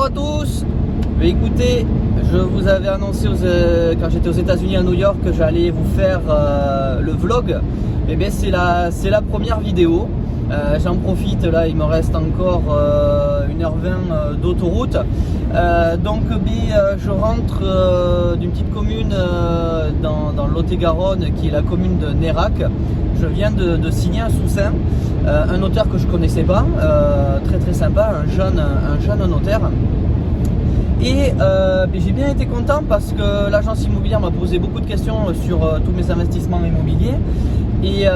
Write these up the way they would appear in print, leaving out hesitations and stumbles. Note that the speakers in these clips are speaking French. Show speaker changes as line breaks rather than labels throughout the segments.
à tous. Écoutez, je vous avais annoncé quand j'étais aux États-Unis à New York que j'allais vous faire le vlog. Et bien c'est la première vidéo. J'en profite, là il me reste encore 1h20 d'autoroute. Donc je rentre d'une petite commune dans le Lot-et-Garonne qui est la commune de Nérac. Je viens de signer un sous-seing, un notaire que je ne connaissais pas, très sympa, un jeune notaire. Et j'ai bien été content parce que l'agence immobilière m'a posé beaucoup de questions sur tous mes investissements immobiliers. Et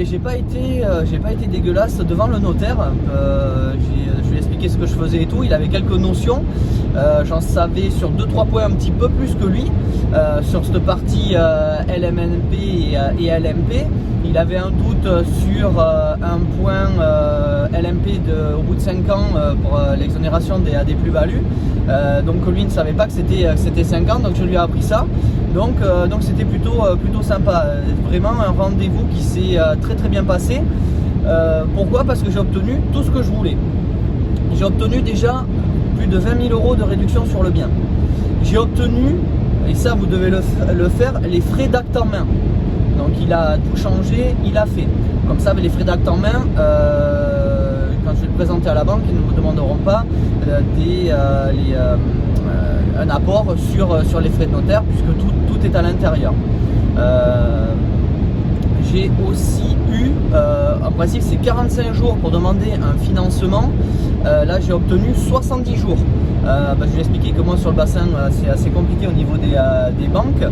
j'ai pas été dégueulasse devant le notaire. Je lui ai expliqué ce que je faisais et tout. Il avait quelques notions. J'en savais sur 2-3 points un petit peu plus que lui. Sur cette partie LMNP et LMP. Il avait un doute sur un point LMP au bout de 5 ans pour l'exonération des plus-values. Donc lui ne savait pas que c'était 5 ans, donc je lui ai appris ça. Donc c'était plutôt sympa. Vraiment un rendez-vous qui s'est très bien passé. Pourquoi? Parce que j'ai obtenu tout ce que je voulais. J'ai obtenu déjà plus de 20 000 € de réduction sur le bien. J'ai obtenu, et ça vous devez le faire, les frais d'acte en main. Donc il a tout changé, il a fait. Comme ça, les frais d'acte en main, quand je vais le présenter à la banque, ils ne me demanderont pas un apport sur les frais de notaire, puisque tout est à l'intérieur. J'ai aussi eu, en principe c'est 45 jours pour demander un financement. Là j'ai obtenu 70 jours. Je vais expliquer que moi sur le bassin c'est assez compliqué au niveau des banques.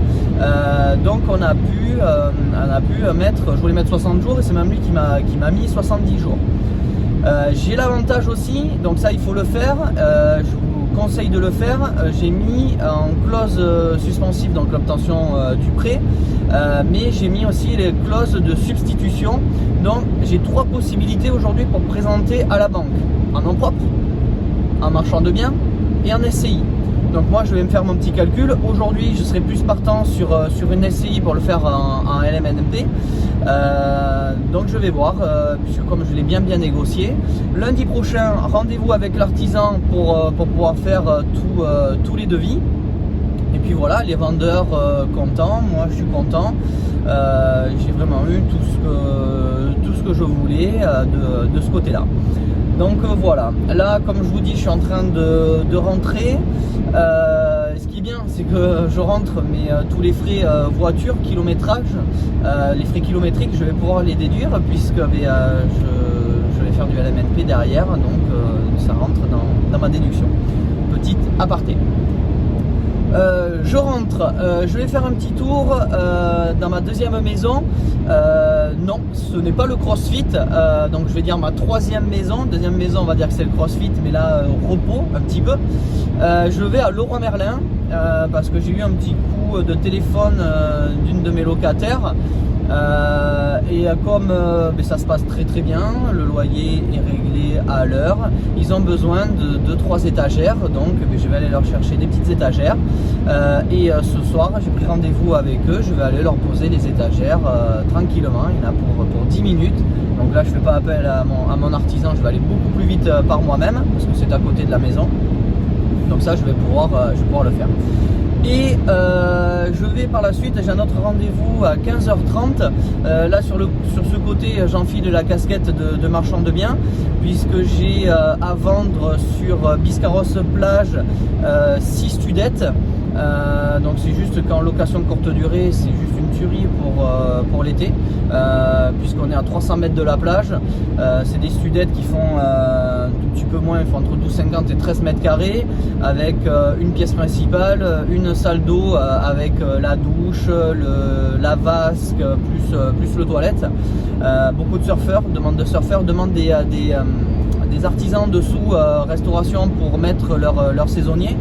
Donc on a pu mettre, je voulais mettre 60 jours et c'est même lui qui m'a mis 70 jours. J'ai l'avantage aussi, donc ça il faut le faire, je vous conseille de le faire. J'ai mis en clause suspensive donc l'obtention du prêt, mais j'ai mis aussi les clauses de substitution. Donc j'ai 3 possibilités aujourd'hui pour présenter à la banque: en nom propre, en marchand de biens et en SCI. Donc moi je vais me faire mon petit calcul. Aujourd'hui je serai plus partant sur une SCI pour le faire en LMNP. Donc je vais voir, puisque comme je l'ai bien négocié. Lundi prochain, rendez-vous avec l'artisan pour pouvoir faire tous les devis. Et puis voilà, les vendeurs contents, moi je suis content. J'ai vraiment eu tout ce que je voulais de ce côté-là. Donc voilà, là comme je vous dis, je suis en train de rentrer. Ce qui est bien, c'est que je rentre, mais tous les frais voiture, kilométrage, les frais kilométriques, je vais pouvoir les déduire puisque je vais faire du LMNP derrière, donc ça rentre dans ma déduction. Petite aparté. Je rentre, je vais faire un petit tour dans ma deuxième maison. Non, ce n'est pas le CrossFit, donc je vais dire ma troisième maison. Deuxième maison, on va dire que c'est le CrossFit, mais là repos un petit peu. Je vais à Leroy Merlin parce que j'ai eu un petit coup de téléphone d'une de mes locataires. Et comme ça se passe très bien, le loyer est réglé à l'heure, ils ont besoin de 2-3 étagères, donc je vais aller leur chercher des petites étagères. Et ce soir j'ai pris rendez-vous avec eux, je vais aller leur poser les étagères tranquillement. Il y en a pour 10 minutes, donc là je ne fais pas appel à mon artisan, je vais aller beaucoup plus vite par moi-même parce que c'est à côté de la maison. Donc ça je vais pouvoir le faire. Et je vais par la suite, j'ai un autre rendez-vous à 15h30. Là sur ce côté, j'enfile la casquette de marchand de biens, puisque j'ai à vendre sur Biscarrosse Plage 6 studettes. Donc c'est juste qu'en location de courte durée, c'est juste une tuerie pour l'été, puisqu'on est à 300 mètres de la plage. C'est des studettes qui font un tout petit peu moins, ils font entre 12,50 et 13 mètres carrés, avec une pièce principale, une salle d'eau avec la douche, la vasque, plus le toilette. Beaucoup de surfeurs, demandent des artisans dessous, restauration pour mettre leurs saisonniers.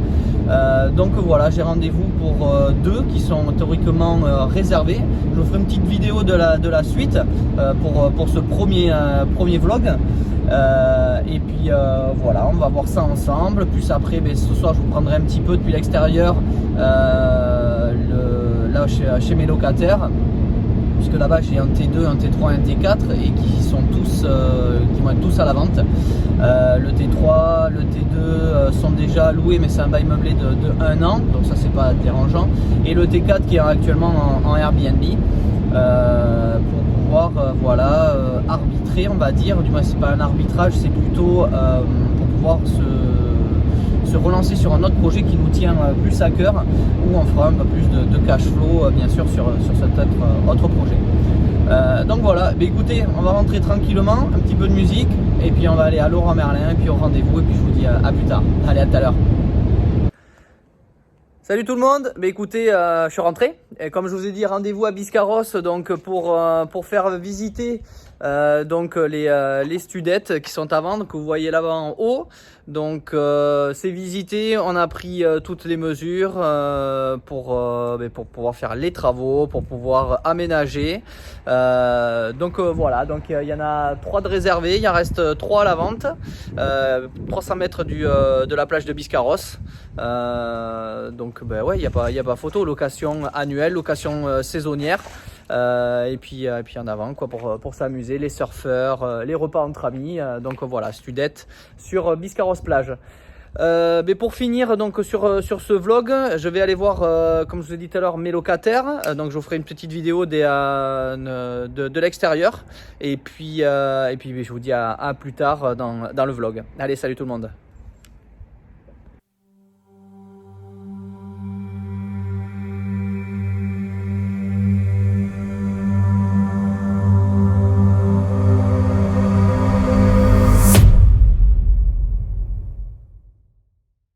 Donc voilà, j'ai rendez-vous pour 2 qui sont théoriquement réservés. Je vous ferai une petite vidéo de la suite pour ce premier vlog. Et puis voilà, on va voir ça ensemble. Plus après, ce soir je vous prendrai un petit peu depuis l'extérieur là chez mes locataires, puisque là-bas j'ai un T2, un T3, un T4 et qui vont être tous à la vente. Le T3, le T2, déjà loué, mais c'est un bail meublé de 1 an, donc ça c'est pas dérangeant. Et le T4 qui est actuellement en Airbnb pour pouvoir voilà, arbitrer, on va dire. Du moins c'est pas un arbitrage, c'est plutôt pour pouvoir se relancer sur un autre projet qui nous tient plus à cœur, où on fera un peu plus de cash flow bien sûr sur cet autre projet. Donc voilà, bah écoutez, on va rentrer tranquillement, un petit peu de musique, et puis on va aller à Leroy Merlin, et puis au rendez-vous, et puis je vous dis à plus tard. Allez, à tout à l'heure. Salut tout le monde, bah écoutez, je suis rentré, et comme je vous ai dit, rendez-vous à Biscarrosse donc pour faire visiter donc les studettes qui sont à vendre, que vous voyez là-bas en haut. Donc c'est visité, on a pris toutes les mesures pour pouvoir faire les travaux, pour pouvoir aménager. Donc voilà, donc il y en a 3 de réservés, il en reste 3 à la vente, 300 mètres de la plage de Biscarrosse. Donc ben ouais, il y a pas photo, location annuelle, location saisonnière. Et puis en avant quoi, pour s'amuser, les surfeurs, les repas entre amis. Donc voilà, Studette sur Biscarrosse plage. Mais pour finir donc sur ce vlog, je vais aller voir comme je vous ai dit tout à l'heure mes locataires. Donc je vous ferai une petite vidéo de l'extérieur. Et puis je vous dis à plus tard dans le vlog. Allez, salut tout le monde.